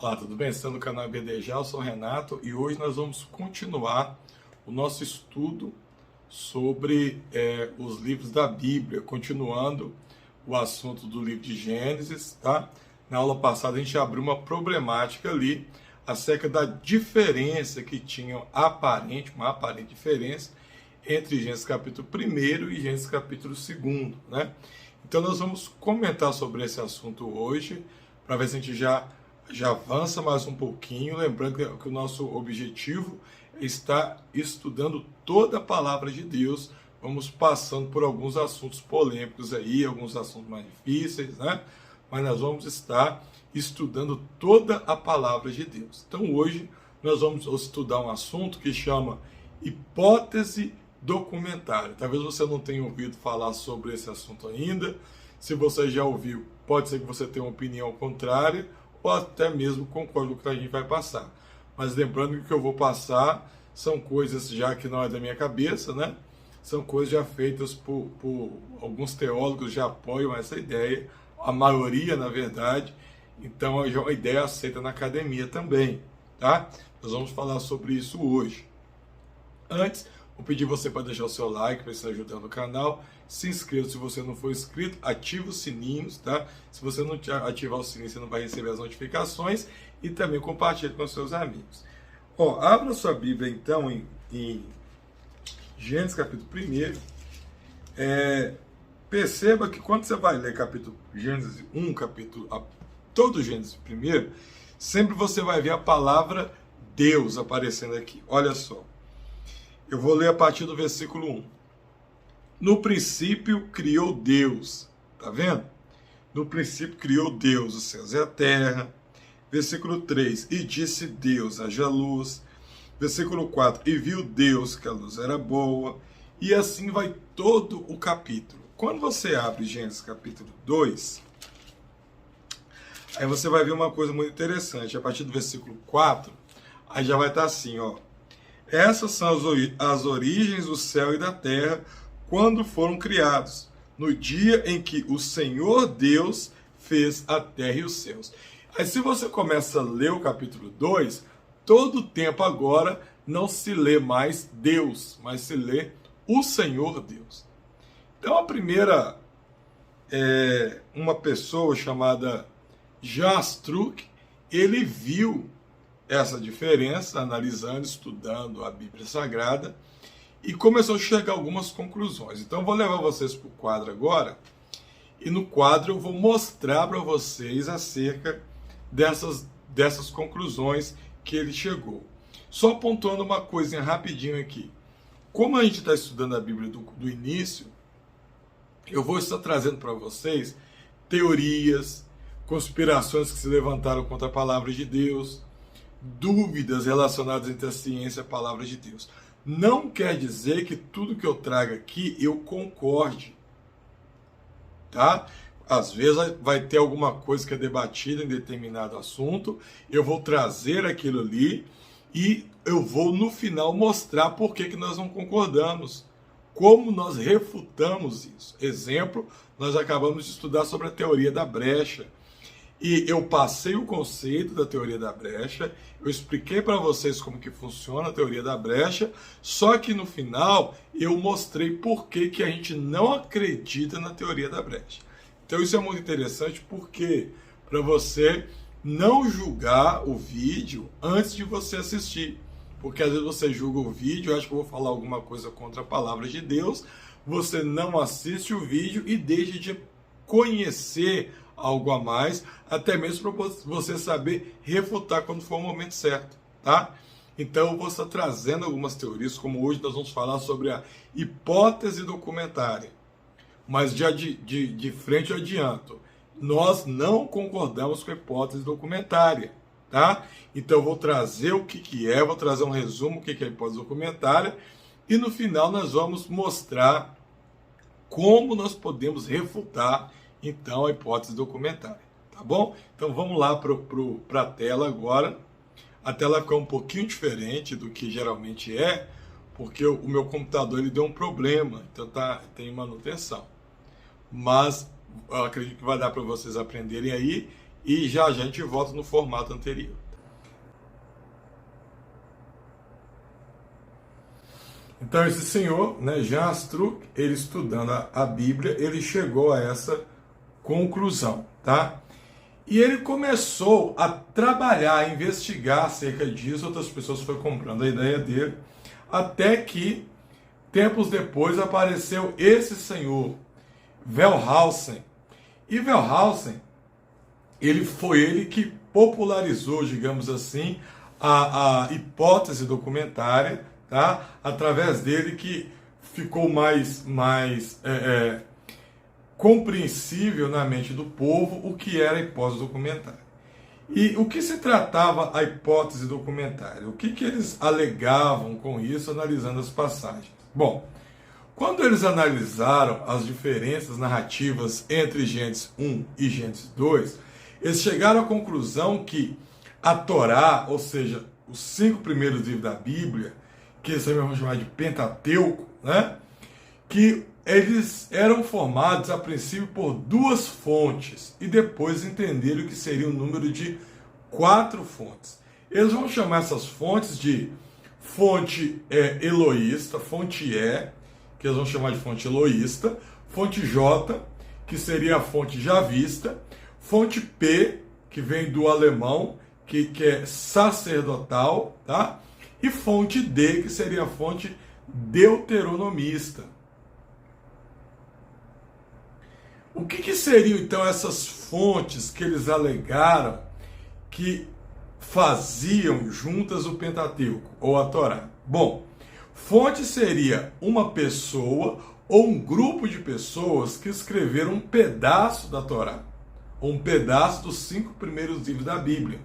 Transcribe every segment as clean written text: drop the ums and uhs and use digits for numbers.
Olá, tudo bem? Estamos no canal BDJ, eu sou o Renato e hoje nós vamos continuar o nosso estudo sobre os livros da Bíblia, continuando o assunto do livro de Gênesis, tá? Na aula passada a gente abriu uma problemática ali acerca da diferença que tinha uma aparente diferença entre Gênesis capítulo 1 e Gênesis capítulo 2, né? Então nós vamos comentar sobre esse assunto hoje, para ver se a gente já avança mais um pouquinho, lembrando que o nosso objetivo é estar estudando toda a palavra de Deus. Vamos passando por alguns assuntos polêmicos aí, alguns assuntos mais difíceis, né? Mas nós vamos estar estudando toda a palavra de Deus. Então hoje nós vamos estudar um assunto que chama hipótese documentária. Talvez você não tenha ouvido falar sobre esse assunto ainda. Se você já ouviu, pode ser que você tenha uma opinião contrária, ou até mesmo concorde com o que a gente vai passar. Mas lembrando que o que eu vou passar são coisas já que não é da minha cabeça, né? São coisas já feitas por alguns teólogos, já apoiam essa ideia, a maioria, na verdade. Então, é uma ideia aceita na academia também, tá? Nós vamos falar sobre isso hoje. Antes, vou pedir você para deixar o seu like, para estar ajudando o canal. Se inscreva se você não for inscrito, ativa os sininhos, tá? Se você não ativar o sininho, você não vai receber as notificações. E também compartilhe com seus amigos. Ó, abra sua Bíblia então em Gênesis capítulo 1. Perceba que quando você vai ler Gênesis 1, todo Gênesis 1, sempre você vai ver a palavra Deus aparecendo aqui. Olha só. Eu vou ler a partir do versículo 1. No princípio criou Deus. Tá vendo? No princípio criou Deus os céus e a terra. Versículo 3. E disse Deus, haja luz. Versículo 4. E viu Deus que a luz era boa. E assim vai todo o capítulo. Quando você abre Gênesis capítulo 2, aí você vai ver uma coisa muito interessante. A partir do versículo 4, aí já vai estar assim, ó. Essas são as origens do céu e da terra quando foram criados, no dia em que o Senhor Deus fez a terra e os céus. Aí se você começa a ler o capítulo 2, todo o tempo agora não se lê mais Deus, mas se lê o Senhor Deus. Então a primeira uma pessoa chamada Jastruc, ele viu essa diferença, analisando, estudando a Bíblia Sagrada, e começou a chegar a algumas conclusões. Então eu vou levar vocês para o quadro agora, e no quadro eu vou mostrar para vocês acerca dessas conclusões que ele chegou. Só pontuando uma coisinha rapidinho aqui. Como a gente está estudando a Bíblia do início, eu vou estar trazendo para vocês teorias, conspirações que se levantaram contra a palavra de Deus, dúvidas relacionadas entre a ciência e a palavra de Deus. Não quer dizer que tudo que eu trago aqui eu concorde, tá? Às vezes vai ter alguma coisa que é debatida em determinado assunto, eu vou trazer aquilo ali e eu vou no final mostrar por que nós não concordamos, como nós refutamos isso. Exemplo, nós acabamos de estudar sobre a teoria da brecha. E eu passei o conceito da teoria da brecha, eu expliquei para vocês como que funciona a teoria da brecha, só que no final eu mostrei por que a gente não acredita na teoria da brecha. Então isso é muito interessante porque para você não julgar o vídeo antes de você assistir. Porque às vezes você julga o vídeo, acho que eu vou falar alguma coisa contra a palavra de Deus, você não assiste o vídeo e deixa de conhecer algo a mais, até mesmo para você saber refutar quando for o momento certo, tá? Então eu vou estar trazendo algumas teorias, como hoje nós vamos falar sobre a hipótese documentária. Mas já de frente eu adianto, nós não concordamos com a hipótese documentária, tá? Então eu vou trazer o que é, vou trazer um resumo do que é a hipótese documentária, e no final nós vamos mostrar como nós podemos refutar então a hipótese documentária, tá bom? Então vamos lá para a tela agora. A tela vai ficar um pouquinho diferente do que geralmente é, porque o meu computador ele deu um problema, então tem manutenção. Mas eu acredito que vai dar para vocês aprenderem aí e já a gente volta no formato anterior. Então esse senhor, né, Jean Astruc, ele estudando a Bíblia, ele chegou a essa conclusão, tá? E ele começou a trabalhar, a investigar acerca disso, outras pessoas foram comprando a ideia dele, até que, tempos depois, apareceu esse senhor, Wellhausen. E Wellhausen, foi ele que popularizou, digamos assim, a hipótese documentária, tá? Através dele que ficou mais compreensível na mente do povo o que era a hipótese documentária. E o que se tratava a hipótese documentária? O que eles alegavam com isso, analisando as passagens? Bom, quando eles analisaram as diferenças narrativas entre Gênesis 1 e Gênesis 2, eles chegaram à conclusão que a Torá, ou seja, os 5 primeiros livros da Bíblia, que eles também vão chamar de Pentateuco, né? Que eles eram formados a princípio por 2 fontes e depois entenderam que seria o número de 4 fontes. Eles vão chamar essas fontes de fonte eloísta, fonte E, que eles vão chamar de fonte eloísta, fonte J, que seria a fonte javista, fonte P, que vem do alemão, que é sacerdotal, tá? E fonte D, que seria a fonte deuteronomista. O que seriam então essas fontes que eles alegaram que faziam juntas o Pentateuco ou a Torá? Bom, fonte seria uma pessoa ou um grupo de pessoas que escreveram um pedaço da Torá, ou um pedaço dos 5 primeiros livros da Bíblia.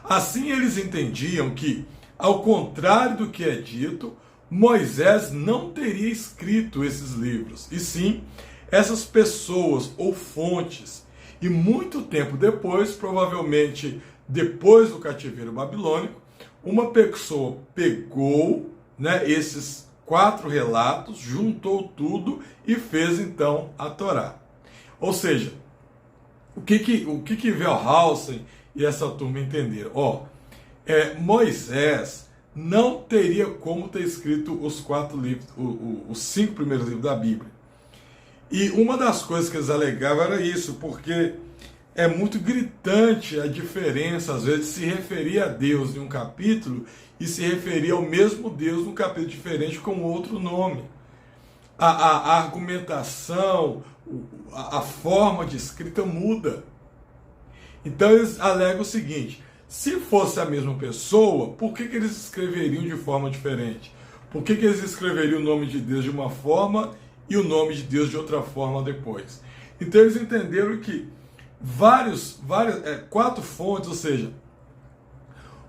Assim eles entendiam que, ao contrário do que é dito, Moisés não teria escrito esses livros, e sim essas pessoas ou fontes. E muito tempo depois, provavelmente depois do cativeiro babilônico, uma pessoa pegou, né, esses 4 relatos, juntou tudo e fez então a Torá. Ou seja, o que Wellhausen e essa turma entenderam? Moisés não teria como ter escrito os 4 livros, os 5 primeiros livros da Bíblia. E uma das coisas que eles alegavam era isso, porque é muito gritante a diferença, às vezes, de se referir a Deus em um capítulo e se referir ao mesmo Deus num capítulo diferente com outro nome. A argumentação, a forma de escrita muda. Então eles alegam o seguinte: se fosse a mesma pessoa, por que eles escreveriam de forma diferente? Por que eles escreveriam o nome de Deus de uma forma e o nome de Deus de outra forma depois? Então eles entenderam que 4 fontes, ou seja,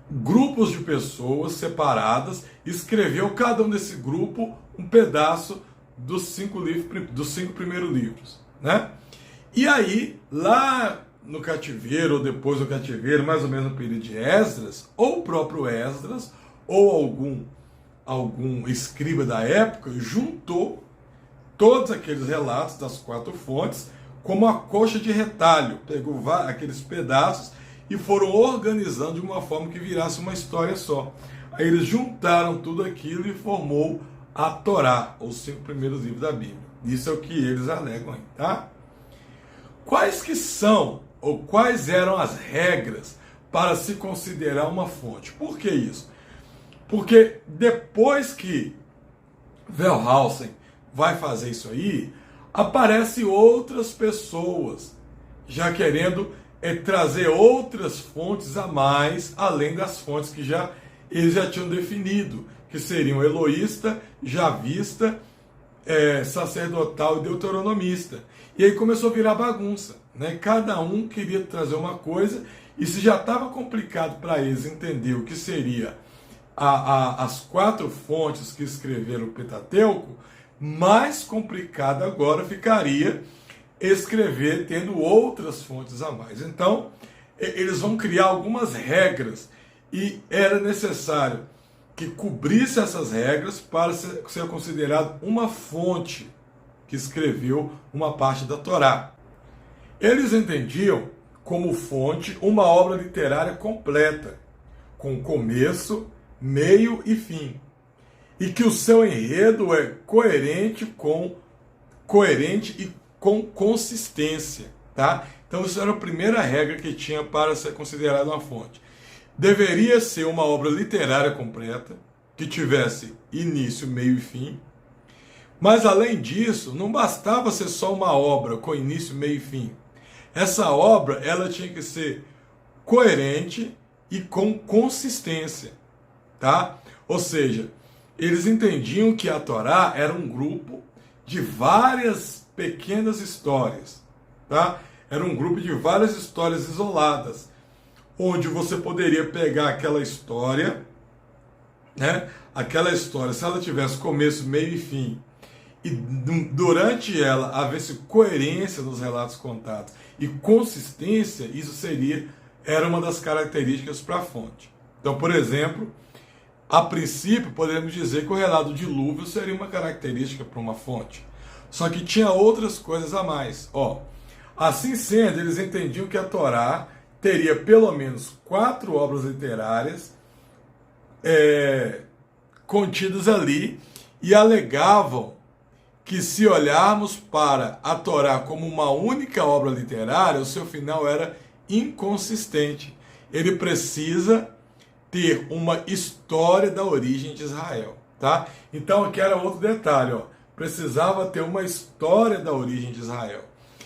grupos de pessoas separadas, escreveu cada um desse grupo um pedaço dos 5 primeiros livros, né? E aí, lá no cativeiro, ou depois do cativeiro, mais ou menos no período de Esdras, ou o próprio Esdras, ou algum escriba da época, juntou todos aqueles relatos das 4 fontes como uma coxa de retalho, pegou aqueles pedaços e foram organizando de uma forma que virasse uma história só. Aí eles juntaram tudo aquilo e formou a Torá, os 5 primeiros livros da Bíblia. Isso é o que eles alegam aí, tá? Quais que são, ou quais eram as regras para se considerar uma fonte? Por que isso? Porque depois que Wellhausen vai fazer isso aí, aparecem outras pessoas já querendo trazer outras fontes a mais, além das fontes que eles já tinham definido, que seriam eloísta, javista, sacerdotal e deuteronomista. E aí começou a virar bagunça, né? Cada um queria trazer uma coisa, e se já estava complicado para eles entender o que seria as 4 fontes que escreveram o Pentateuco, mais complicado agora ficaria escrever tendo outras fontes a mais. Então, eles vão criar algumas regras, e era necessário que cobrisse essas regras para ser considerado uma fonte que escreveu uma parte da Torá. Eles entendiam como fonte uma obra literária completa, com começo, meio e fim, e que o seu enredo é coerente e com consistência, tá? Então isso era a primeira regra que tinha para ser considerada uma fonte. Deveria ser uma obra literária completa, que tivesse início, meio e fim. Mas além disso, não bastava ser só uma obra com início, meio e fim. Essa obra, ela tinha que ser coerente e com consistência, tá? Ou seja, eles entendiam que a Torá era um grupo de várias pequenas histórias, tá? Era um grupo de várias histórias isoladas, onde você poderia pegar aquela história, né? Aquela história, se ela tivesse começo, meio e fim, e durante ela havesse coerência nos relatos contados e consistência, isso era uma das características para a fonte. Então, por exemplo, a princípio poderíamos dizer que o relato do dilúvio seria uma característica para uma fonte. Só que tinha outras coisas a mais. Assim sendo, eles entendiam que a Torá teria pelo menos 4 obras literárias contidas ali, e alegavam que, se olharmos para a Torá como uma única obra literária, o seu final era inconsistente. Ele precisa ter uma história da origem de Israel, tá? Então aqui era outro detalhe, precisava ter uma história da origem de Israel.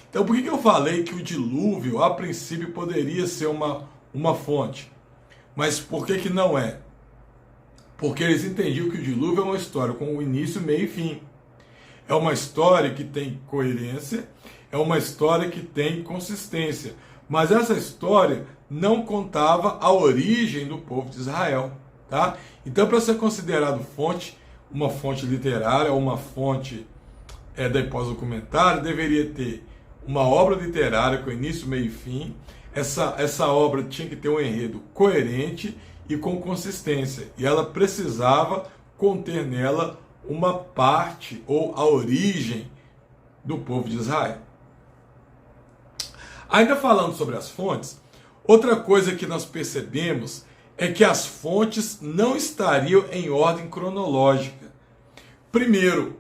Então por que eu falei que o dilúvio, a princípio, poderia ser uma fonte? Mas por que não é? Porque eles entendiam que o dilúvio é uma história com início, meio e fim. É uma história que tem coerência, é uma história que tem consistência. Mas essa história não contava a origem do povo de Israel, tá? Então, para ser considerado fonte, uma fonte literária ou uma fonte da hipótese documentária, deveria ter uma obra literária com início, meio e fim. Essa obra tinha que ter um enredo coerente e com consistência. E ela precisava conter nela uma parte ou a origem do povo de Israel. Ainda falando sobre as fontes, outra coisa que nós percebemos é que as fontes não estariam em ordem cronológica. Primeiro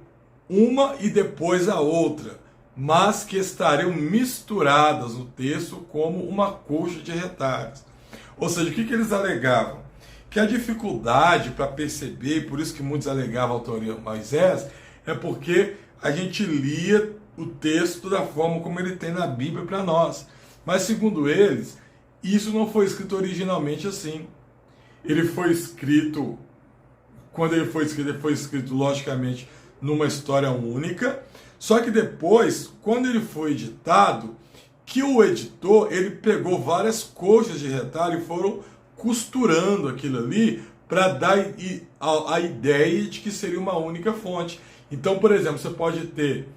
uma e depois a outra, mas que estariam misturadas no texto como uma coxa de retalhos. Ou seja, o que eles alegavam? Que a dificuldade para perceber, por isso que muitos alegavam a autoria de Moisés, é porque a gente lia o texto da forma como ele tem na Bíblia para nós. Mas, segundo eles, isso não foi escrito originalmente assim. Ele foi escrito, quando ele foi escrito, logicamente, numa história única, só que depois, quando ele foi editado, que o editor, ele pegou várias coxas de retalho e foram costurando aquilo ali para dar a ideia de que seria uma única fonte. Então, por exemplo, você pode ter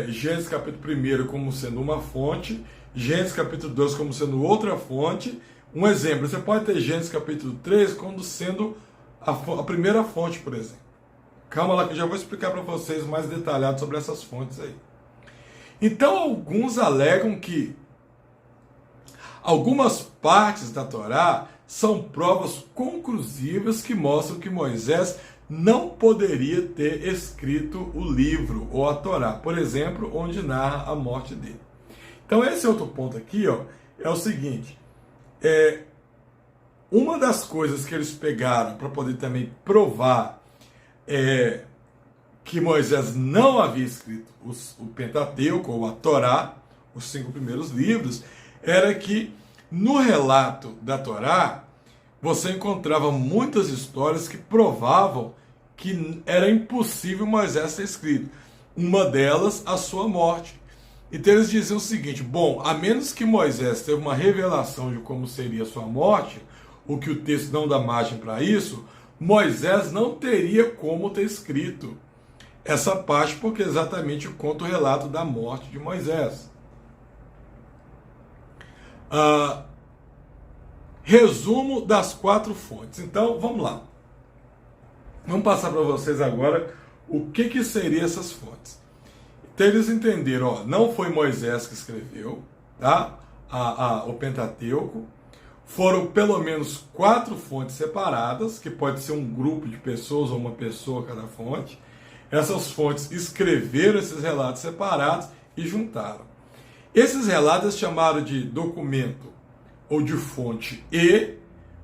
Gênesis capítulo 1 como sendo uma fonte, Gênesis capítulo 2 como sendo outra fonte. Um exemplo, você pode ter Gênesis capítulo 3 como sendo a primeira fonte, por exemplo. Calma lá que eu já vou explicar para vocês mais detalhado sobre essas fontes aí. Então, alguns alegam que algumas partes da Torá são provas conclusivas que mostram que Moisés não poderia ter escrito o livro ou a Torá, por exemplo, onde narra a morte dele. Então esse outro ponto aqui, é o seguinte, uma das coisas que eles pegaram para poder também provar que Moisés não havia escrito o Pentateuco ou a Torá, os 5 primeiros livros, era que no relato da Torá você encontrava muitas histórias que provavam que era impossível Moisés ter escrito. Uma delas, a sua morte. Então eles diziam o seguinte: bom, a menos que Moisés teve uma revelação de como seria a sua morte, o que o texto não dá margem para isso, Moisés não teria como ter escrito essa parte, porque exatamente conta o relato da morte de Moisés. Resumo das 4 fontes. Então, vamos lá. Vamos passar para vocês agora o que seriam essas fontes. Então, eles entenderam, não foi Moisés que escreveu, tá? o Pentateuco. Foram pelo menos 4 fontes separadas, que pode ser um grupo de pessoas ou uma pessoa cada fonte. Essas fontes escreveram esses relatos separados e juntaram. Esses relatos chamaram de documento ou de fonte E,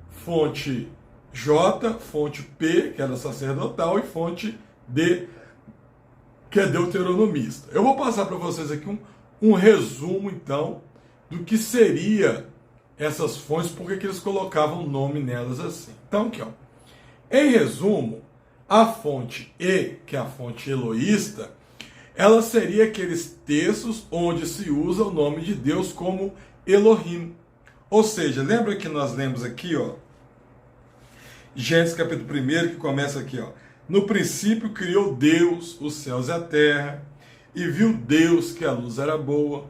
fonte J, fonte P, que era sacerdotal, e fonte D, que é deuteronomista. Eu vou passar para vocês aqui um resumo, então, do que seria essas fontes, porque que eles colocavam nome nelas assim. Então, aqui, ó. Em resumo, a fonte E, que é a fonte eloísta, ela seria aqueles textos onde se usa o nome de Deus como Elohim. Ou seja, lembra que nós lemos aqui, ó, Gênesis capítulo 1, que começa aqui, ó. No princípio criou Deus os céus e a terra, e viu Deus que a luz era boa.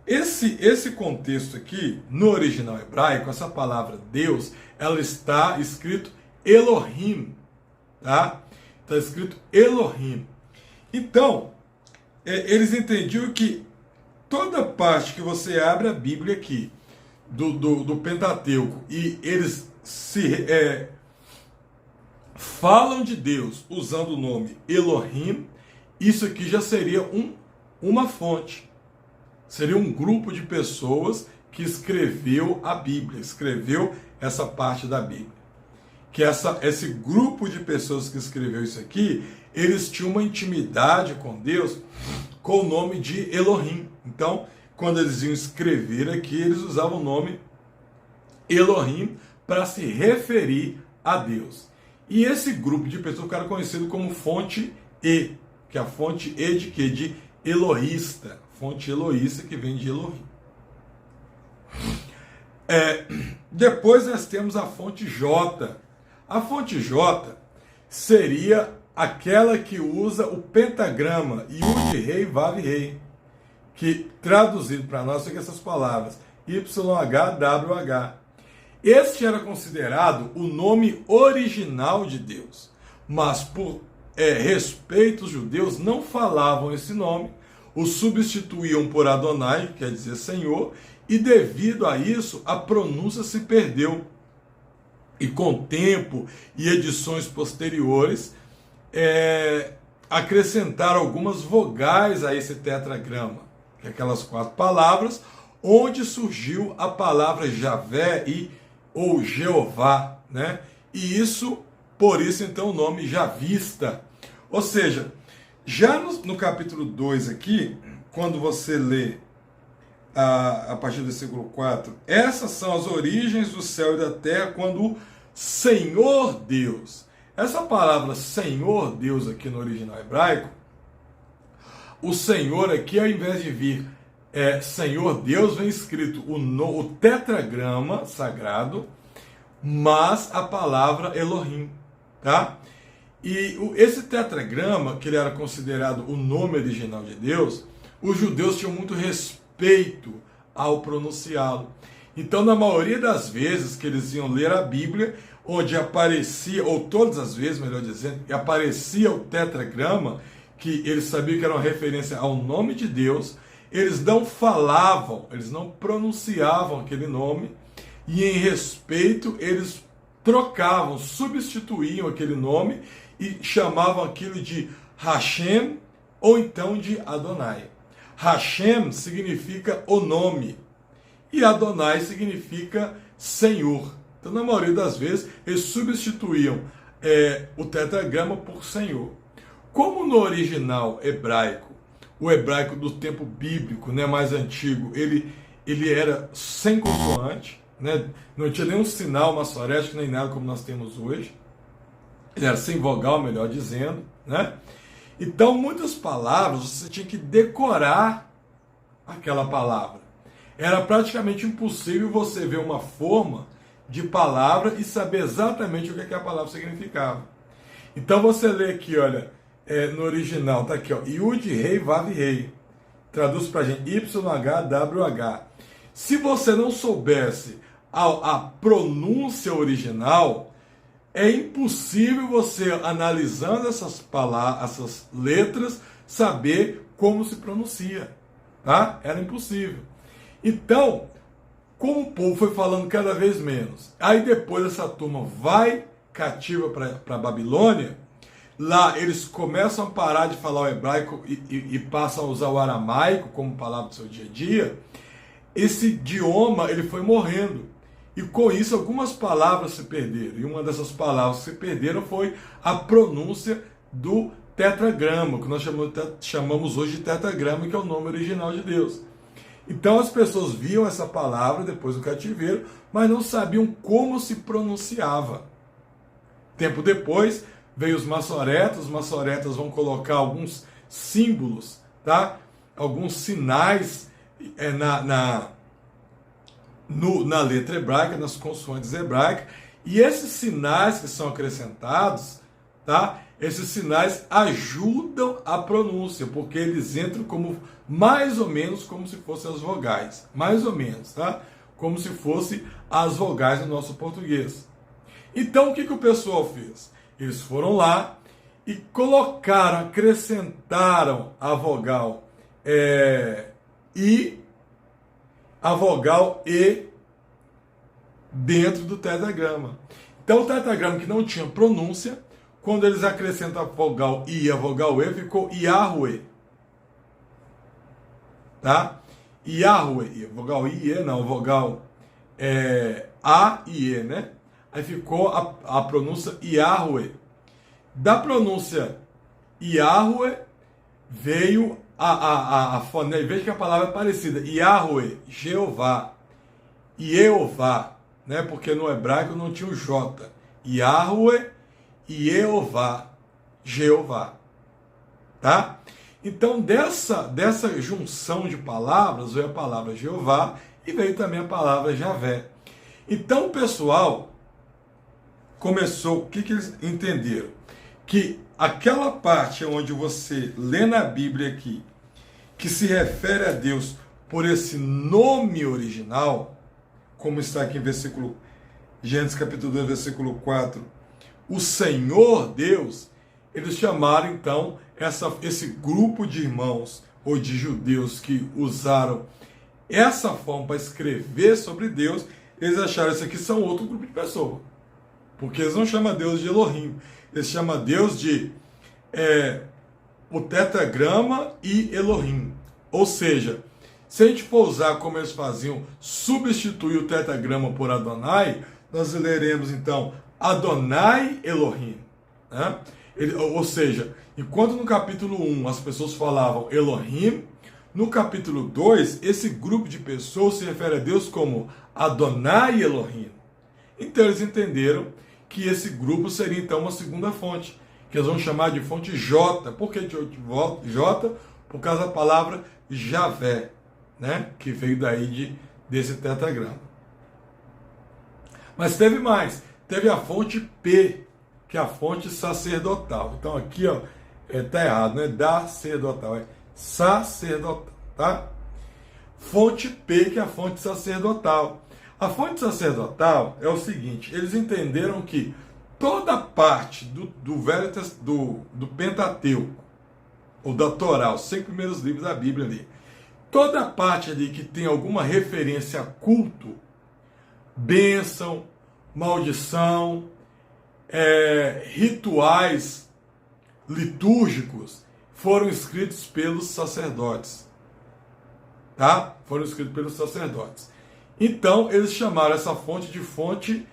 Esse contexto aqui, no original hebraico, essa palavra Deus, ela está escrito Elohim, tá? Está escrito Elohim. Então, eles entendiam que toda parte que você abre a Bíblia aqui, do Pentateuco, e eles falam de Deus usando o nome Elohim, isso aqui já seria uma fonte. Seria um grupo de pessoas que escreveu a Bíblia, escreveu essa parte da Bíblia. Que esse grupo de pessoas que escreveu isso aqui, eles tinham uma intimidade com Deus com o nome de Elohim. Então, quando eles iam escrever aqui, eles usavam o nome Elohim para se referir a Deus. E esse grupo de pessoas ficaram conhecido como fonte E, que é a fonte E de quê? De eloísta. Fonte eloísta, que vem de Elohim. Depois nós temos a fonte J. A fonte J seria aquela que usa o pentagrama Yud, Rei, Vav, Rei, que traduzido para nós são essas palavras YHWH. Este era considerado o nome original de Deus, mas por respeito, os judeus não falavam esse nome, o substituíam por Adonai, que quer dizer Senhor, e devido a isso a pronúncia se perdeu. E com o tempo e edições posteriores, acrescentaram algumas vogais a esse tetragrama, que é aquelas 4 palavras, onde surgiu a palavra Javé ou Jeová, né? E por isso então o nome Javista. Ou seja, já no capítulo 2 aqui, quando você lê a partir do versículo 4, essas são as origens do céu e da terra, quando o Senhor Deus, essa palavra Senhor Deus aqui no original hebraico, o Senhor aqui, ao invés de vir Senhor Deus, vem escrito o tetragrama sagrado, mas a palavra Elohim, tá? E esse tetragrama, que ele era considerado o nome original de Deus, os judeus tinham muito respeito ao pronunciá-lo. Então, na maioria das vezes que eles iam ler a Bíblia, onde aparecia, ou todas as vezes, melhor dizendo, aparecia o tetragrama, que eles sabiam que era uma referência ao nome de Deus, eles não falavam, eles não pronunciavam aquele nome, e em respeito eles trocavam, substituíam aquele nome e chamavam aquilo de Hashem ou então de Adonai. Hashem significa o nome e Adonai significa Senhor. Então, na maioria das vezes, eles substituíam o tetragrama por Senhor. Como no original hebraico, o hebraico do tempo bíblico, né, mais antigo, ele era sem consoante, né, não tinha nenhum sinal massorético nem nada como nós temos hoje. Ele era sem vogal, melhor dizendo, né? Então, muitas palavras você tinha que decorar aquela palavra. Era praticamente impossível você ver uma forma de palavra e saber exatamente o que a palavra significava. Então, você lê aqui, olha, no original, tá aqui, ó, Yud, Rei, Vav, Rei. Traduz pra gente, YHWH. Se você não soubesse a pronúncia original, é impossível você, analisando essas palavras, essas letras, saber como se pronuncia, tá? Era impossível. Então, Como o povo foi falando cada vez menos, aí depois essa turma vai cativa para a Babilônia, lá eles começam a parar de falar o hebraico e passam a usar o aramaico como palavra do seu dia a dia. Esse idioma ele foi morrendo. E com isso algumas palavras se perderam. E uma dessas palavras que se perderam foi a pronúncia do tetragrama, que nós chamamos hoje de tetragrama, que é o nome original de Deus. Então as pessoas viam essa palavra depois do cativeiro, mas não sabiam como se pronunciava. Tempo depois veio os maçoretas vão colocar alguns símbolos, tá? Alguns sinais na letra hebraica, nas consoantes hebraicas, e esses sinais que são acrescentados, tá? Esses sinais ajudam a pronúncia, porque eles entram como mais ou menos como se fossem as vogais, mais ou menos, tá? Como se fossem as vogais do nosso português. Então o que o pessoal fez? Eles foram lá e colocaram, acrescentaram a vogal I, a vogal E dentro do tetragrama. Então o tetragrama que não tinha pronúncia, quando eles acrescentam a vogal I e a vogal E, ficou Yahweh. Tá? Yahweh. A vogal I e E, não, a vogal A e E, né? Aí ficou a pronúncia Yahweh. Da pronúncia Yahweh veio a fonema, veja que a palavra é parecida. Yahweh, Jeová. Jeová, né? Porque no hebraico não tinha o J. Yahweh, Jeová, Jeová. Tá? Então dessa junção de palavras veio a palavra Jeová e veio também a palavra Javé. Então o pessoal começou, o que eles entenderam? Que aquela parte onde você lê na Bíblia aqui, que se refere a Deus por esse nome original, como está aqui em Gênesis capítulo 2, versículo 4, o Senhor Deus, eles chamaram então esse grupo de irmãos ou de judeus que usaram essa forma para escrever sobre Deus, eles acharam isso aqui são outro grupo de pessoas. Porque eles não chamam Deus de Elohim, eles chamam Deus de o tetragrama e Elohim. Ou seja, se a gente for usar como eles faziam, substituir o tetragrama por Adonai, nós leremos então Adonai Elohim. Né? Ou seja, enquanto no capítulo 1 as pessoas falavam Elohim, no capítulo 2 esse grupo de pessoas se refere a Deus como Adonai Elohim. Então eles entenderam que esse grupo seria então uma segunda fonte, que eles vão chamar de fonte J. Por que J? Por causa da palavra Javé, né? Que veio daí desse tetragrama. Mas teve mais, teve a fonte P, que é a fonte sacerdotal. Então aqui ó, tá errado, não é sacerdotal, é sacerdotal, tá? Fonte P, que é a fonte sacerdotal. A fonte sacerdotal é o seguinte, eles entenderam que toda parte do Velho do Pentateuco, ou da Torá, os 5 primeiros livros da Bíblia ali, toda parte ali que tem alguma referência a culto, bênção, maldição, rituais litúrgicos, foram escritos pelos sacerdotes. Tá? Foram escritos pelos sacerdotes. Então, eles chamaram essa fonte de fonte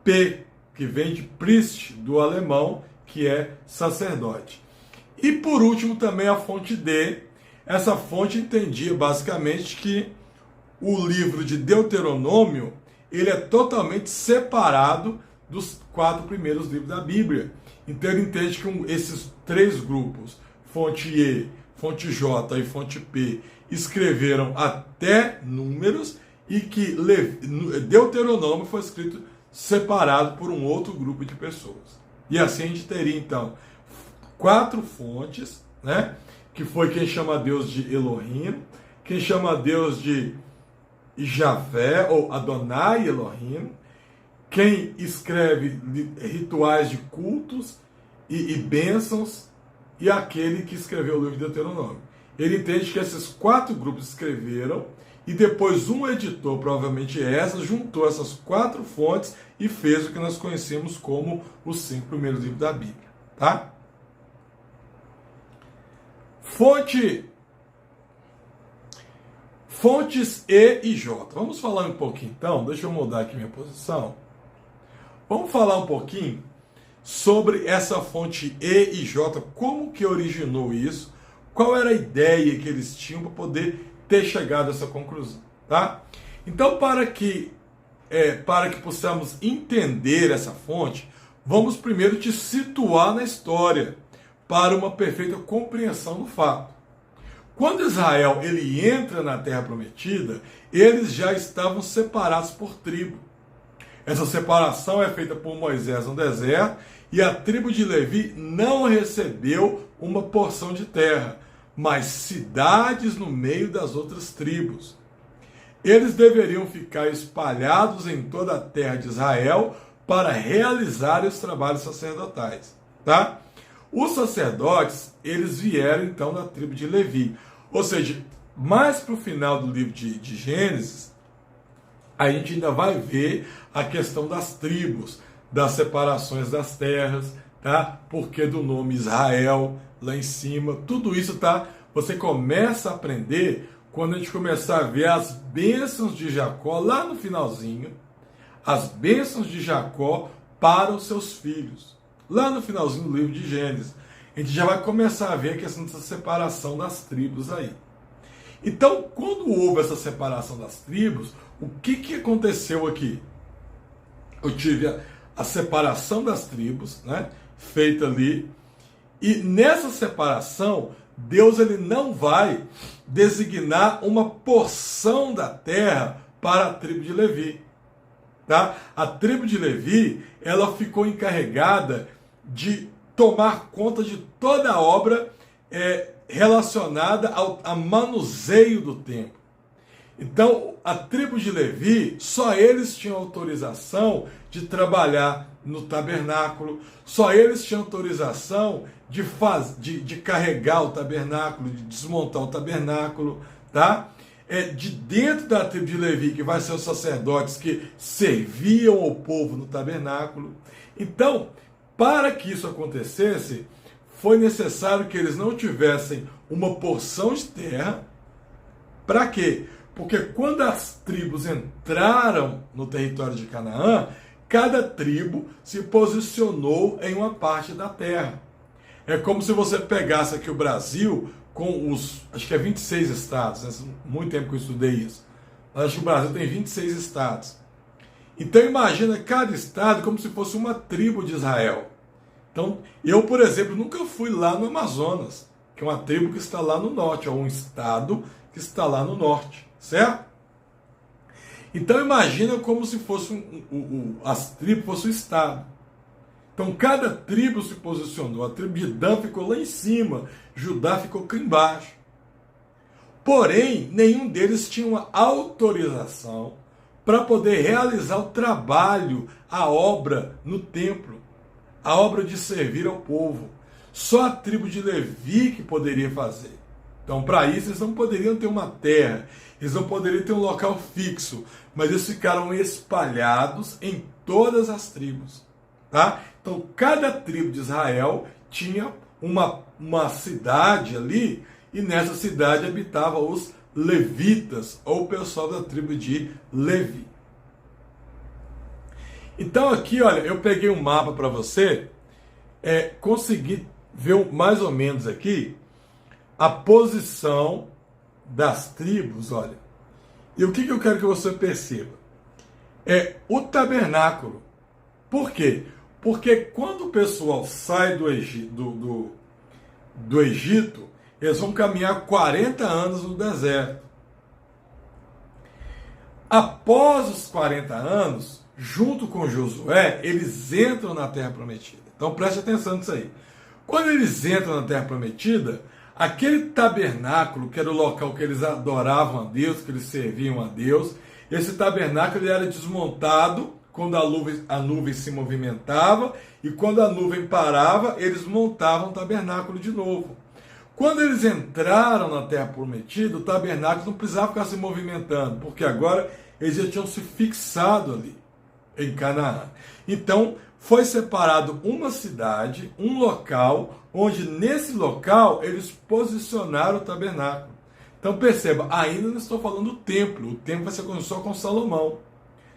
P, que vem de priest, do alemão, que é sacerdote. E por último também a fonte D. Essa fonte entendia basicamente que o livro de Deuteronômio, ele é totalmente separado dos 4 primeiros livros da Bíblia. Então ele entende que esses 3 grupos, fonte E, fonte J e fonte P, escreveram até Números, e que Deuteronômio foi escrito separado por um outro grupo de pessoas. E assim a gente teria então 4 fontes, né? Que foi quem chama Deus de Elohim, quem chama Deus de Javé ou Adonai Elohim, quem escreve rituais de cultos e bênçãos, e aquele que escreveu o livro de Deuteronômio. Ele entende que esses 4 grupos escreveram e depois um editor, provavelmente Esdras, juntou essas 4 fontes e fez o que nós conhecemos como os 5 primeiros livros da Bíblia, tá? Fontes E e J. Vamos falar um pouquinho então, deixa eu mudar aqui minha posição. Vamos falar um pouquinho sobre essa fonte E e J, como que originou isso, qual era a ideia que eles tinham para poder ter chegado a essa conclusão, tá? Então, para que possamos entender essa fonte, vamos primeiro te situar na história, para uma perfeita compreensão do fato. Quando Israel ele entra na Terra Prometida, eles já estavam separados por tribo. Essa separação é feita por Moisés no deserto, e a tribo de Levi não recebeu uma porção de terra, mas cidades no meio das outras tribos. Eles deveriam ficar espalhados em toda a terra de Israel para realizar os trabalhos sacerdotais, tá? Os sacerdotes, eles vieram então da tribo de Levi. Ou seja, mais para o final do livro de Gênesis, a gente ainda vai ver a questão das tribos, das separações das terras, tá? Porque do nome Israel, lá em cima, tudo isso, tá? Você começa a aprender quando a gente começar a ver as bênçãos de Jacó, lá no finalzinho, as bênçãos de Jacó para os seus filhos. Lá no finalzinho do livro de Gênesis, a gente já vai começar a ver a questão dessa separação das tribos aí. Então, quando houve essa separação das tribos, o que aconteceu aqui? Eu tive a separação das tribos, né, feita ali, e nessa separação, Deus ele não vai designar uma porção da terra para a tribo de Levi. Tá? A tribo de Levi ela ficou encarregada de tomar conta de toda a obra relacionada ao manuseio do templo. Então, a tribo de Levi, só eles tinham autorização de trabalhar no tabernáculo, só eles tinham autorização de carregar o tabernáculo, de desmontar o tabernáculo, tá? De dentro da tribo de Levi, que vai ser os sacerdotes que serviam ao povo no tabernáculo. Então, para que isso acontecesse, foi necessário que eles não tivessem uma porção de terra. Para quê? Porque quando as tribos entraram no território de Canaã, cada tribo se posicionou em uma parte da terra. É como se você pegasse aqui o Brasil com acho que é 26 estados, né? Muito tempo que eu estudei isso. Mas acho que o Brasil tem 26 estados. Então imagina cada estado como se fosse uma tribo de Israel. Então, eu, por exemplo, nunca fui lá no Amazonas, que é uma tribo que está lá no norte, ou um estado que está lá no norte, certo? Então imagina como se fosse as tribos fossem o estado. Então cada tribo se posicionou. A tribo de Dan ficou lá em cima, Judá ficou aqui embaixo. Porém, nenhum deles tinha uma autorização para poder realizar o trabalho, a obra no templo, a obra de servir ao povo. Só a tribo de Levi que poderia fazer. Então, para isso, eles não poderiam ter uma terra, eles não poderiam ter um local fixo, mas eles ficaram espalhados em todas as tribos. Tá? Então, cada tribo de Israel tinha uma cidade ali, e nessa cidade habitavam os levitas, ou o pessoal da tribo de Levi. Então aqui, olha, eu peguei um mapa para você, consegui ver mais ou menos aqui a posição das tribos, olha. E o que eu quero que você perceba? O tabernáculo. Por quê? Porque quando o pessoal sai do Egito, eles vão caminhar 40 anos no deserto. Após os 40 anos, junto com Josué, eles entram na Terra Prometida. Então preste atenção nisso aí. Quando eles entram na Terra Prometida, aquele tabernáculo, que era o local que eles adoravam a Deus, que eles serviam a Deus, esse tabernáculo ele era desmontado quando a nuvem se movimentava, e quando a nuvem parava, eles montavam o tabernáculo de novo. Quando eles entraram na terra prometida, o tabernáculo não precisava ficar se movimentando, porque agora eles já tinham se fixado ali, em Canaã. Então, foi separado uma cidade, um local, onde nesse local eles posicionaram o tabernáculo. Então perceba, ainda não estou falando do templo, o templo vai ser só com Salomão.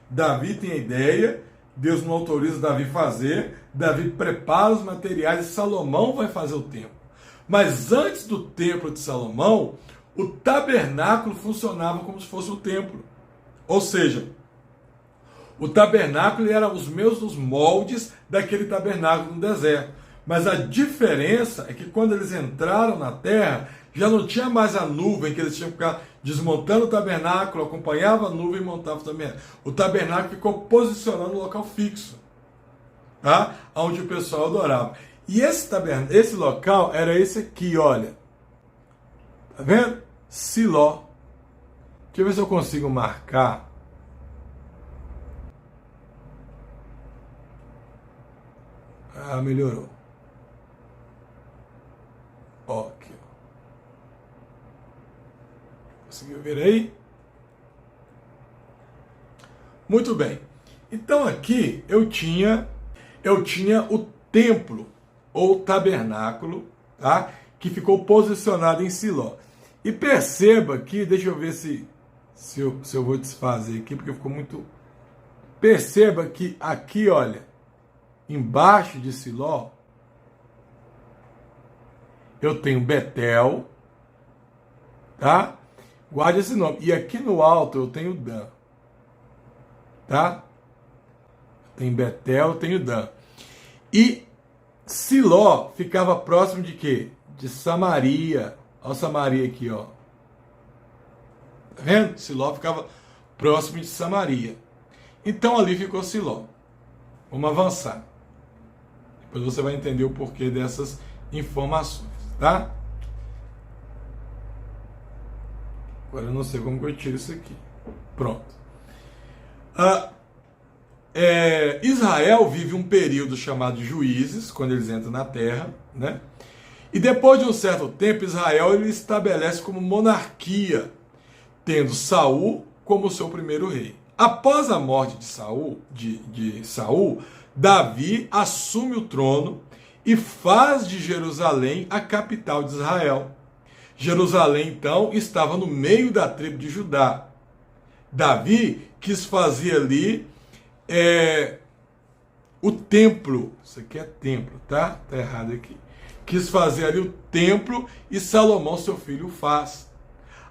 Davi tem a ideia, Deus não autoriza Davi fazer, Davi prepara os materiais e Salomão vai fazer o templo. Mas antes do templo de Salomão, o tabernáculo funcionava como se fosse o templo. Ou seja, o tabernáculo era os mesmos moldes daquele tabernáculo no deserto. Mas a diferença é que quando eles entraram na terra, já não tinha mais a nuvem, que eles tinham que ficar desmontando o tabernáculo, acompanhava a nuvem e montava o tabernáculo. O tabernáculo ficou posicionado no local fixo, tá? Onde o pessoal adorava. E esse local era esse aqui, olha. Tá vendo? Siló. Deixa eu ver se eu consigo marcar. Ah, melhorou. Ó, aqui, ó. Conseguiu ver aí? Muito bem. Então aqui eu tinha o templo ou tabernáculo, tá? Que ficou posicionado em Siló. E perceba que, deixa eu ver se eu vou desfazer aqui, porque ficou muito... Perceba que aqui, olha, embaixo de Siló, eu tenho Betel, tá? Guarde esse nome. E aqui no alto eu tenho Dan, tá? Tem Betel, eu tenho Dan. E Siló ficava próximo de quê? De Samaria. Olha Samaria aqui, ó. Tá vendo? Siló ficava próximo de Samaria. Então ali ficou Siló. Vamos avançar. Depois você vai entender o porquê dessas informações, tá? Agora eu não sei como que eu tiro isso aqui. Pronto. Israel vive um período chamado Juízes, quando eles entram na terra, né? E depois de um certo tempo, Israel ele estabelece como monarquia, tendo Saul como seu primeiro rei. Após a morte de Saul, Davi assume o trono e faz de Jerusalém a capital de Israel. Jerusalém, então, estava no meio da tribo de Judá. Davi quis fazer ali o templo. Isso aqui é templo, tá? Tá errado aqui. Quis fazer ali o templo e Salomão, seu filho, o faz.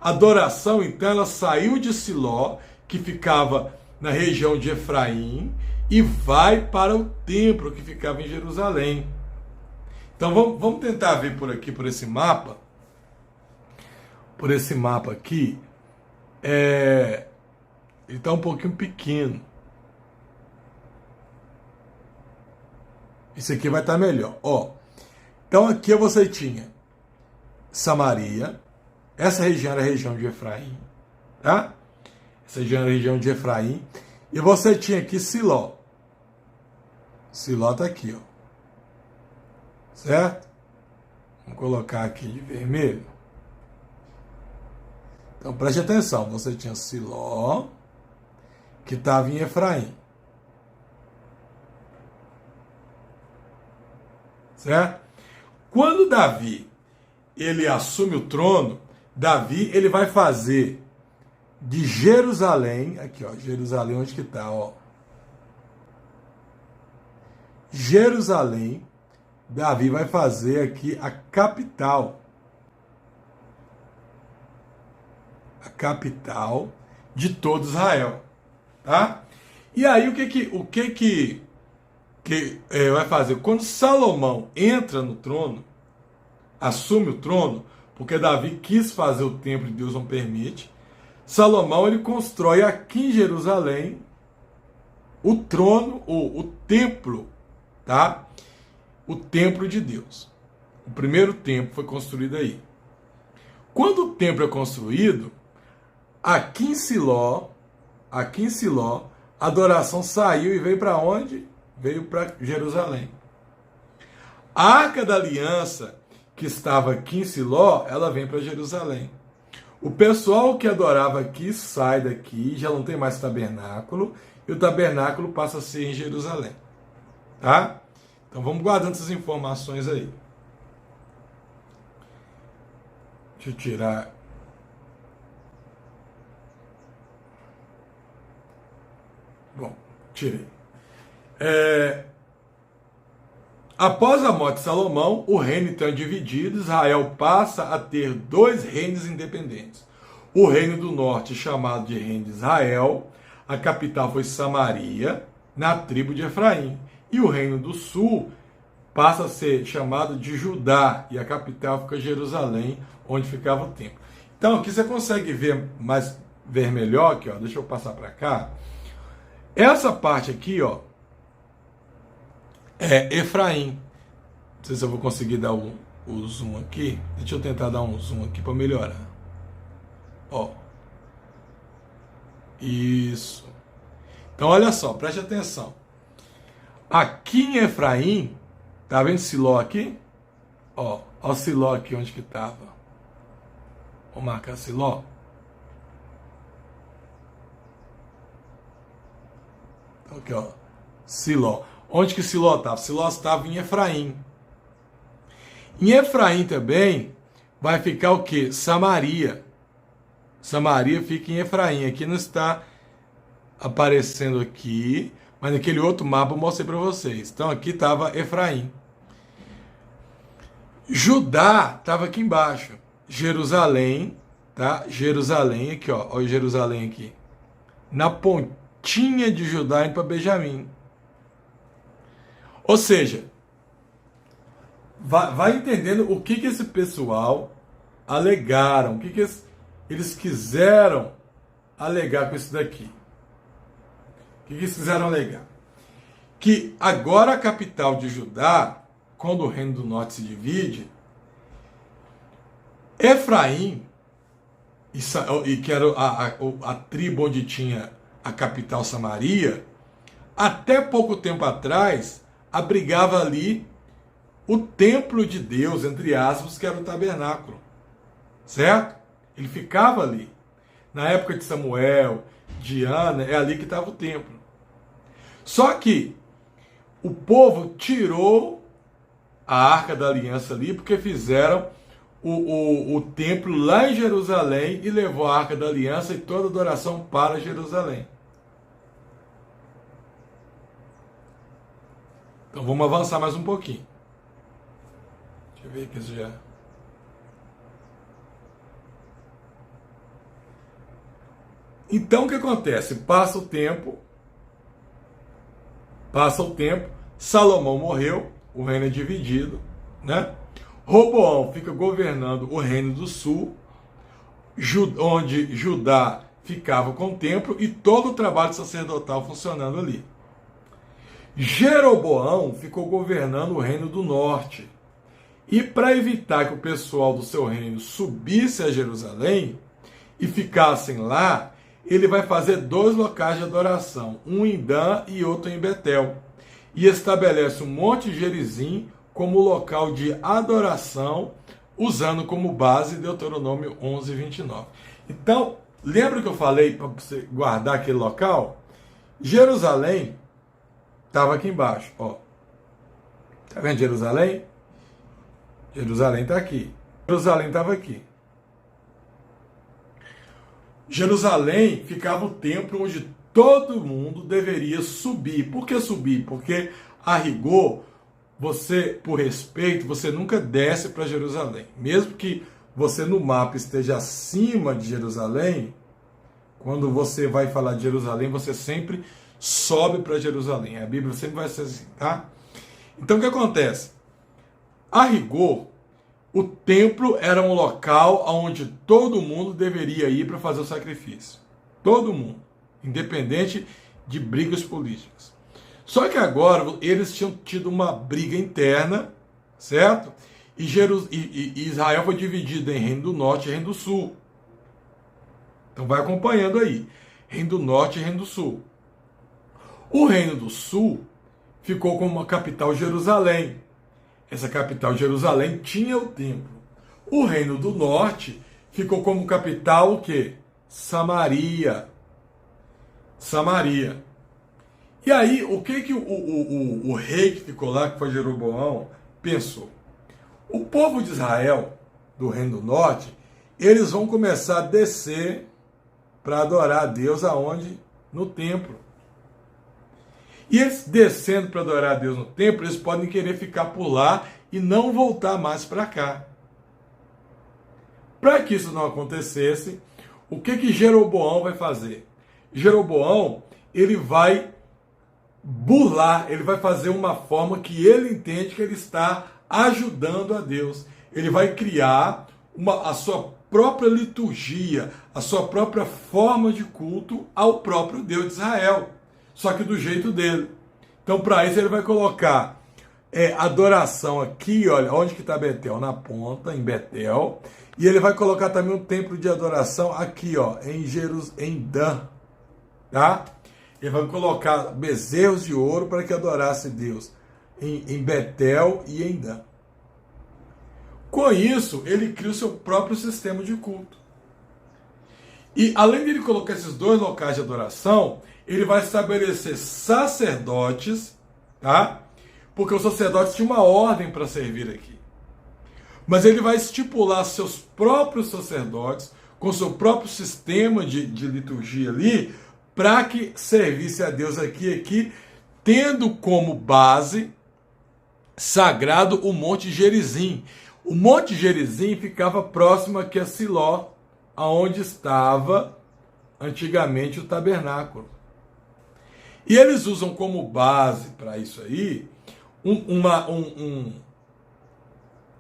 A adoração, então, ela saiu de Siló, que ficava na região de Efraim, e vai para o templo que ficava em Jerusalém. Então vamos tentar ver por aqui, por esse mapa. Por esse mapa aqui, ele está um pouquinho pequeno. Isso aqui vai estar melhor. Ó, então aqui você tinha Samaria. Essa região era a região de Efraim, tá? Essa região era a região de Efraim. E você tinha aqui Siló. Siló está aqui, ó. Certo? Vamos colocar aqui de vermelho. Então preste atenção. Você tinha Siló, que estava em Efraim. Certo? Quando Davi ele assume o trono, Davi ele vai fazer de Jerusalém, aqui ó, Jerusalém onde que está, ó. Jerusalém, Davi vai fazer aqui a capital. A capital de todo Israel, tá? E aí o que vai fazer? Quando Salomão entra no trono, assume o trono, porque Davi quis fazer o templo e Deus não permite, Salomão ele constrói aqui em Jerusalém o trono, o templo, tá? O templo de Deus. O primeiro templo foi construído aí. Quando o templo é construído, aqui em Siló, a adoração saiu e veio para onde? Veio para Jerusalém. A Arca da Aliança, que estava aqui em Siló, ela vem para Jerusalém. O pessoal que adorava aqui sai daqui, já não tem mais tabernáculo, e o tabernáculo passa a ser em Jerusalém. Tá? Então vamos guardando essas informações aí. Deixa eu tirar. Bom, tirei. Após a morte de Salomão, o reino então é dividido. Israel passa a ter dois reinos independentes. O reino do norte, chamado de reino de Israel, a capital foi Samaria, na tribo de Efraim. E o reino do sul passa a ser chamado de Judá, e a capital fica Jerusalém, onde ficava o templo. Então aqui você consegue ver melhor, aqui, ó, deixa eu passar para cá. Essa parte aqui, ó, é Efraim. Não sei se eu vou conseguir dar o zoom aqui. Deixa eu tentar dar um zoom aqui para melhorar. Ó. Isso. Então olha só, preste atenção. Aqui em Efraim, tá vendo Siló aqui? Ó, ó o Siló aqui onde que estava. Vou marcar Siló. Então aqui, ó, Siló. Onde que Siló estava? Siló estava em Efraim. Em Efraim também vai ficar o quê? Samaria. Samaria fica em Efraim. Aqui não está aparecendo aqui, mas naquele outro mapa eu mostrei para vocês. Então aqui estava Efraim. Judá estava aqui embaixo. Jerusalém, tá? Jerusalém aqui, ó. Olha Jerusalém aqui. Na pontinha de Judá indo para Benjamim. Ou seja, vai entendendo o que esse pessoal alegaram, o que eles quiseram alegar com isso daqui. O que eles quiseram alegar? Que agora a capital de Judá, quando o reino do norte se divide, Efraim, e que era a tribo onde tinha a capital Samaria, até pouco tempo atrás, abrigava ali o templo de Deus, entre aspas, que era o tabernáculo. Certo? Ele ficava ali. Na época de Samuel, de Ana, é ali que estava o templo. Só que o povo tirou a Arca da Aliança ali, porque fizeram o templo lá em Jerusalém e levou a Arca da Aliança e toda a adoração para Jerusalém. Então vamos avançar mais um pouquinho. Deixa eu ver aqui isso já. Então o que acontece? Passa o tempo, Salomão morreu, o reino é dividido, né? Roboão fica governando o reino do sul, onde Judá ficava com o templo e todo o trabalho sacerdotal funcionando ali. Jeroboão ficou governando o reino do norte. E para evitar que o pessoal do seu reino subisse a Jerusalém e ficassem lá, ele vai fazer dois locais de adoração, um em Dan e outro em Betel. E estabelece o Monte Gerizim como local de adoração, usando como base Deuteronômio 11, 29. Então, lembra que eu falei para você guardar aquele local? Jerusalém estava aqui embaixo, ó. Tá vendo Jerusalém? Jerusalém está aqui. Jerusalém estava aqui. Jerusalém ficava o templo onde todo mundo deveria subir. Por que subir? Porque, a rigor, você, por respeito, você nunca desce para Jerusalém. Mesmo que você no mapa esteja acima de Jerusalém, quando você vai falar de Jerusalém, você sempre sobe para Jerusalém. A Bíblia sempre vai ser assim, tá? Então o que acontece? A rigor, o templo era um local onde todo mundo deveria ir para fazer o sacrifício. Todo mundo, independente de brigas políticas. Só que agora eles tinham tido uma briga interna, certo? E Israel foi dividido em Reino do Norte e Reino do Sul. Então vai acompanhando aí. Reino do Norte e Reino do Sul. O Reino do Sul ficou como uma capital Jerusalém. essa capital Jerusalém, tinha o templo. O reino do norte ficou como capital o quê? Samaria. Samaria. E aí, o que o rei que ficou lá, que foi Jeroboão, pensou? O povo de Israel, do reino do norte, eles vão começar a descer para adorar a Deus aonde? No templo. E eles descendo para adorar a Deus no templo, eles podem querer ficar por lá e não voltar mais para cá. Para que isso não acontecesse, o que Jeroboão vai fazer? Jeroboão, ele vai burlar, ele vai fazer uma forma que ele entende que ele está ajudando a Deus. Ele vai criar a sua própria liturgia, a sua própria forma de culto ao próprio Deus de Israel, só que do jeito dele. Então, para isso, ele vai colocar adoração aqui, olha, onde que está Betel? Na ponta, em Betel. E ele vai colocar também um templo de adoração aqui, ó, em Dan, tá? Ele vai colocar bezerros de ouro para que adorasse Deus em Betel e em Dan. Com isso, ele cria o seu próprio sistema de culto. E além de ele colocar esses dois locais de adoração, ele vai estabelecer sacerdotes, tá? Porque os sacerdotes tinham uma ordem para servir aqui. Mas ele vai estipular seus próprios sacerdotes, com seu próprio sistema de liturgia ali, para que servisse a Deus aqui, tendo como base sagrado o Monte Gerizim. O Monte Gerizim ficava próximo aqui a Siló, aonde estava antigamente o tabernáculo. E eles usam como base para isso aí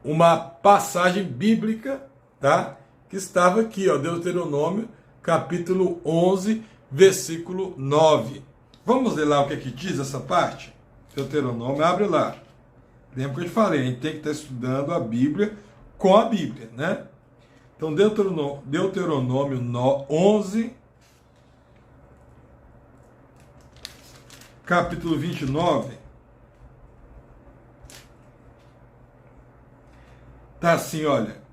uma passagem bíblica, tá? Que estava aqui, ó, Deuteronômio, capítulo 11, versículo 9. Vamos ler lá o que diz essa parte? Deuteronômio, abre lá. Lembra que eu te falei, a gente tem que estar estudando a Bíblia com a Bíblia, né? Então, Deuteronômio 11, capítulo 29, tá assim, olha.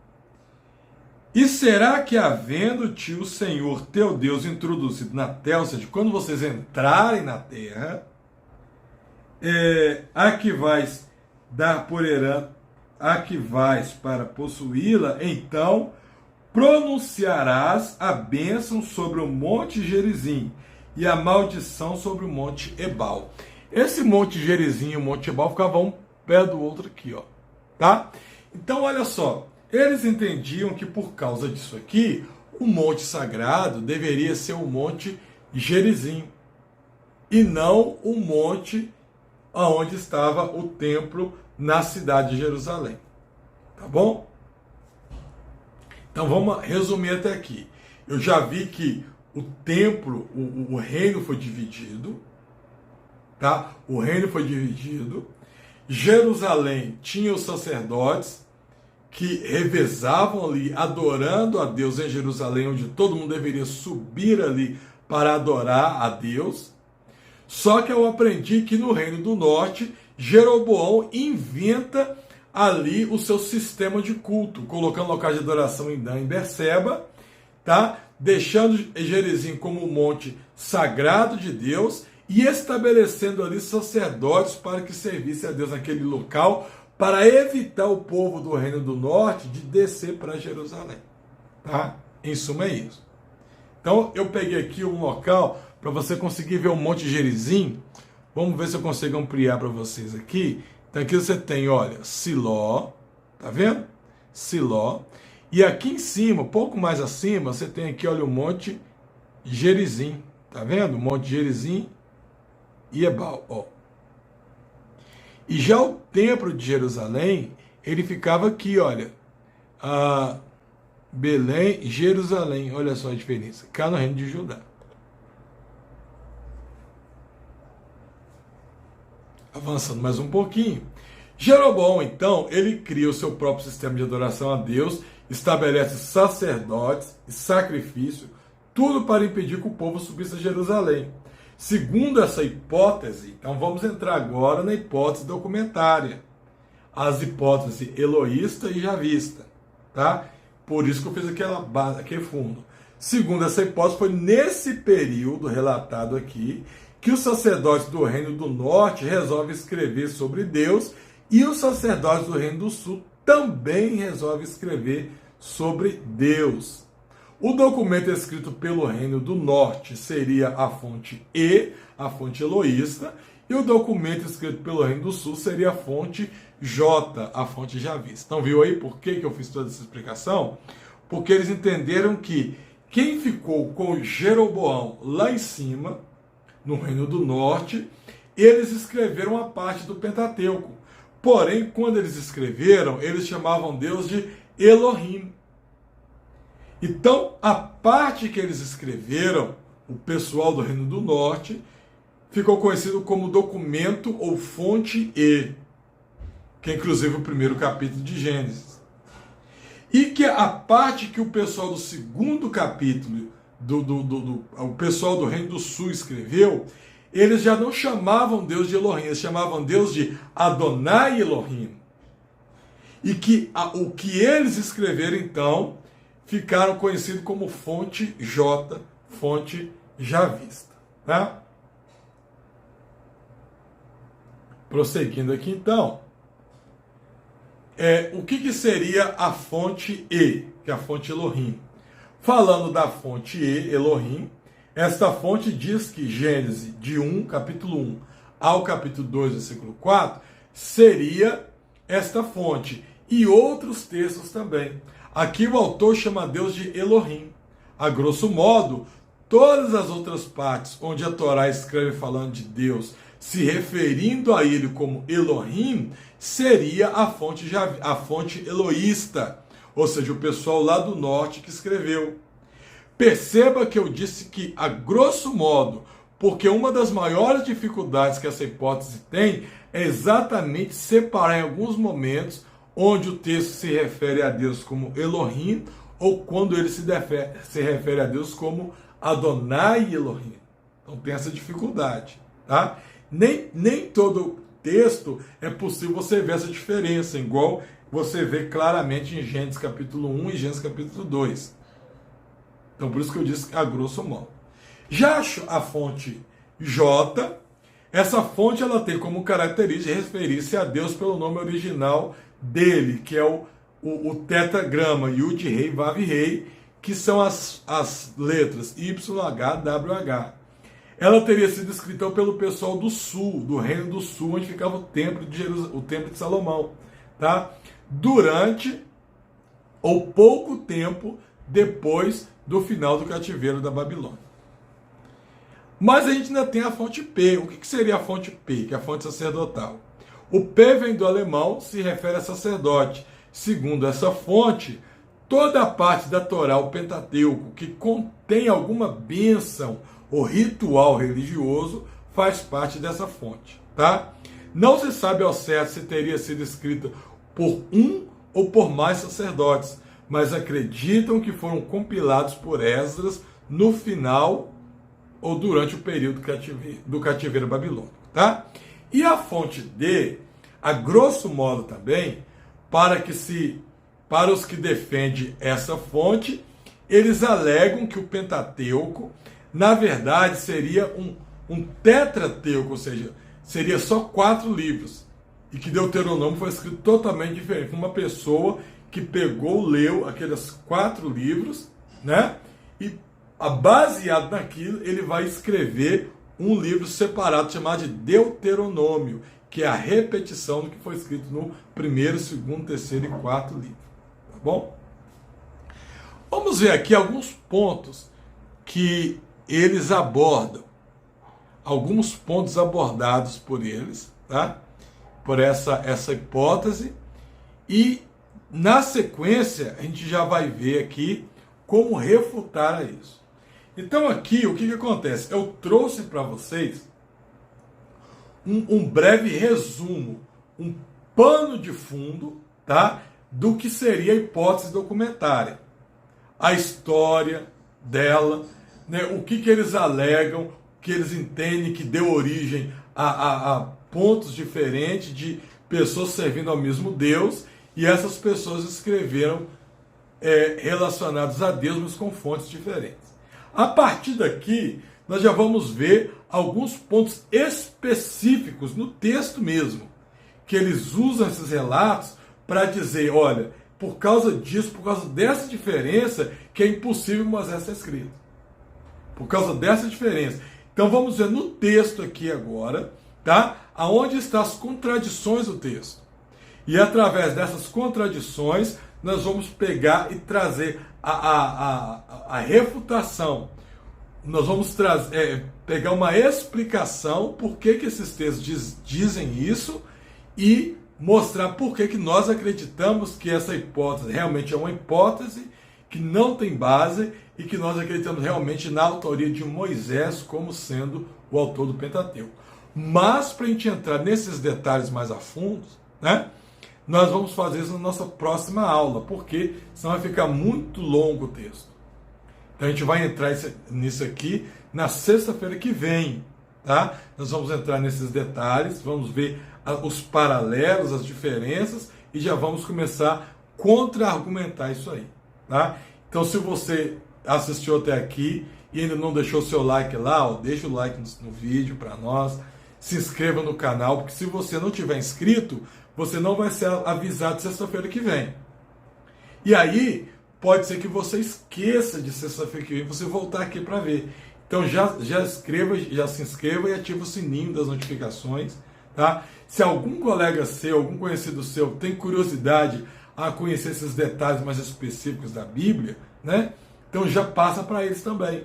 E será que, havendo-te o Senhor teu Deus introduzido na terra, ou seja, quando vocês entrarem na terra, a que vais dar por herança, a que vais para possuí-la, então pronunciarás a bênção sobre o monte Gerizim e a maldição sobre o monte Ebal. Esse monte Gerizim e o monte Ebal ficavam um pé do outro aqui, ó, tá? Então, olha só, eles entendiam que por causa disso aqui, o monte sagrado deveria ser o monte Gerizim e não o monte onde estava o templo na cidade de Jerusalém. Tá bom? Então vamos resumir até aqui. Eu já vi que o templo, o reino foi dividido, tá? O reino foi dividido. Jerusalém tinha os sacerdotes que revezavam ali, adorando a Deus em Jerusalém, onde todo mundo deveria subir ali para adorar a Deus. Só que eu aprendi que no Reino do Norte, Jeroboão inventa ali o seu sistema de culto, colocando locais de adoração em Dan e Berseba, tá? Deixando Gerizim como um monte sagrado de Deus e estabelecendo ali sacerdotes para que servisse a Deus naquele local, para evitar o povo do Reino do Norte de descer para Jerusalém. Tá? Em suma é isso. Então eu peguei aqui um local para você conseguir ver o Monte Gerizim. Vamos ver se eu consigo ampliar para vocês aqui. Então aqui você tem, olha, Siló, tá vendo? Siló. E aqui em cima, um pouco mais acima, você tem aqui, olha, o Monte Gerizim. Tá vendo? Monte Gerizim e Ebal, ó. E já o templo de Jerusalém, ele ficava aqui, olha, Belém, Jerusalém, olha só a diferença, cá no reino de Judá. Avançando mais um pouquinho, Jeroboão, então, ele cria o seu próprio sistema de adoração a Deus, estabelece sacerdotes e sacrifício, tudo para impedir que o povo subisse a Jerusalém. Segundo essa hipótese, então vamos entrar agora na hipótese documentária. as hipóteses eloísta e javista, tá? Por isso que eu fiz aquela base, aquele fundo. Segundo essa hipótese, foi nesse período relatado aqui que os sacerdotes do Reino do Norte resolvem escrever sobre Deus e os sacerdotes do Reino do Sul também resolvem escrever sobre Deus. O documento escrito pelo Reino do Norte seria a fonte E, a fonte eloísta, e o documento escrito pelo Reino do Sul seria a fonte J, a fonte javista. Então viu aí por que eu fiz toda essa explicação? Porque eles entenderam que quem ficou com Jeroboão lá em cima, no Reino do Norte, eles escreveram a parte do Pentateuco. Porém, quando eles escreveram, eles chamavam Deus de Elohim. Então, a parte que eles escreveram, o pessoal do Reino do Norte, ficou conhecido como documento ou fonte E, que é inclusive o primeiro capítulo de Gênesis. E que a parte que o pessoal do segundo capítulo, o pessoal do Reino do Sul escreveu, eles já não chamavam Deus de Elohim, eles chamavam Deus de Adonai Elohim. E que o que eles escreveram, então, ficaram conhecidos como fonte J, fonte javista. Tá? Prosseguindo aqui, então, o que seria a fonte E, que é a fonte Elohim? Falando da fonte E, Elohim, esta fonte diz que Gênesis, de 1, capítulo 1, ao capítulo 2, versículo 4, seria esta fonte. E outros textos também. Aqui o autor chama Deus de Elohim. A grosso modo, todas as outras partes onde a Torá escreve falando de Deus, se referindo a ele como Elohim, seria a fonte eloísta, ou seja, o pessoal lá do norte que escreveu. Perceba que eu disse que, a grosso modo, porque uma das maiores dificuldades que essa hipótese tem é exatamente separar em alguns momentos onde o texto se refere a Deus como Elohim ou quando ele se refere a Deus como Adonai Elohim. Então tem essa dificuldade, tá? Nem todo texto é possível você ver essa diferença, igual você vê claramente em Gênesis capítulo 1 e Gênesis capítulo 2. Então por isso que eu disse a grosso modo. Já a fonte J, essa fonte ela tem como característica referir-se a Deus pelo nome original dele, que é o tetragrama Yud Rei Vav Rei, que são as letras YHWH. Ela teria sido escrita pelo pessoal do sul, do Reino do Sul, onde ficava o templo de Salomão, tá? Durante ou pouco tempo depois do final do cativeiro da Babilônia. Mas a gente ainda tem a fonte P. O que seria a fonte P? Que é a fonte sacerdotal. O P vem do alemão, se refere a sacerdote. Segundo essa fonte, toda a parte da Torá, o Pentateuco, que contém alguma bênção ou ritual religioso, faz parte dessa fonte. Tá? Não se sabe ao certo se teria sido escrita por um ou por mais sacerdotes, mas acreditam que foram compilados por Esdras no final ou durante o período do cativeiro babilônico. Tá? E a fonte D, a grosso modo também, para os que defendem essa fonte, eles alegam que o Pentateuco, na verdade, seria um tetrateuco, ou seja, seria só 4 livros. E que Deuteronômio foi escrito totalmente diferente. Uma pessoa que pegou, leu aqueles 4 livros, né? E baseado naquilo, ele vai escrever um livro separado chamado de Deuteronômio, que é a repetição do que foi escrito no 1º, 2º, 3º e 4º livro. Tá bom? Vamos ver aqui alguns pontos que eles abordam. Alguns pontos abordados por eles, tá? Por essa hipótese. E, na sequência, a gente já vai ver aqui como refutar a isso. Então, aqui, o que acontece? Eu trouxe para vocês um breve resumo, um pano de fundo, tá? Do que seria a hipótese documentária. A história dela, né? O que eles alegam, que eles entendem que deu origem a pontos diferentes de pessoas servindo ao mesmo Deus, e essas pessoas escreveram relacionados a Deus, mas com fontes diferentes. A partir daqui, nós já vamos ver alguns pontos específicos no texto mesmo, que eles usam esses relatos para dizer, olha, por causa disso, por causa dessa diferença, que é impossível Moisés ter escrito. Por causa dessa diferença. Então vamos ver no texto aqui agora, tá? Aonde estão as contradições do texto. E através dessas contradições, nós vamos pegar e trazer a refutação. Nós vamos pegar uma explicação por que esses textos dizem isso e mostrar por que nós acreditamos que essa hipótese realmente é uma hipótese que não tem base e que nós acreditamos realmente na autoria de Moisés como sendo o autor do Pentateuco. Mas, para a gente entrar nesses detalhes mais a fundo, né, nós vamos fazer isso na nossa próxima aula, porque senão vai ficar muito longo o texto. Então a gente vai entrar nisso aqui na sexta-feira que vem, tá? Nós vamos entrar nesses detalhes, vamos ver os paralelos, as diferenças, e já vamos começar a contra-argumentar isso aí, tá? Então, se você assistiu até aqui e ainda não deixou seu like lá, ó, deixa o like no vídeo para nós, se inscreva no canal, porque se você não tiver inscrito, você não vai ser avisado sexta-feira que vem. E aí, pode ser que você esqueça de sexta-feira que vem, você voltar aqui para ver. Então já se inscreva e ative o sininho das notificações, tá? Se algum colega seu, algum conhecido seu tem curiosidade a conhecer esses detalhes mais específicos da Bíblia, né? Então já passa para eles também.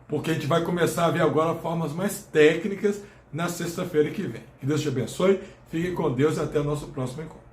Porque a gente vai começar a ver agora formas mais técnicas na sexta-feira que vem. Que Deus te abençoe, fique com Deus e até o nosso próximo encontro.